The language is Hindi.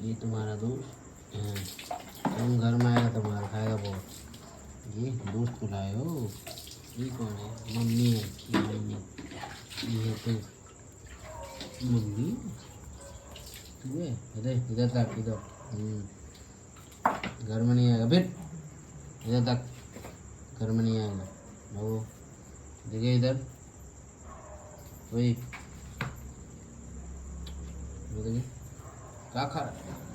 ये तुम्हारा दोस्त। तुम घर में आएगा तो मार खाएगा बहुत। ये दोस्त को लाए हो। ये कौन है? मम्मी है। ये मम्मी। ये है तू। मम्मी तू है। अरे इधर तक, इधर। घर में नहीं आएगा फिर। इधर तक। घर में नहीं आएगा वो। देखिए इधर। वही देखिए क्या खा रहा है।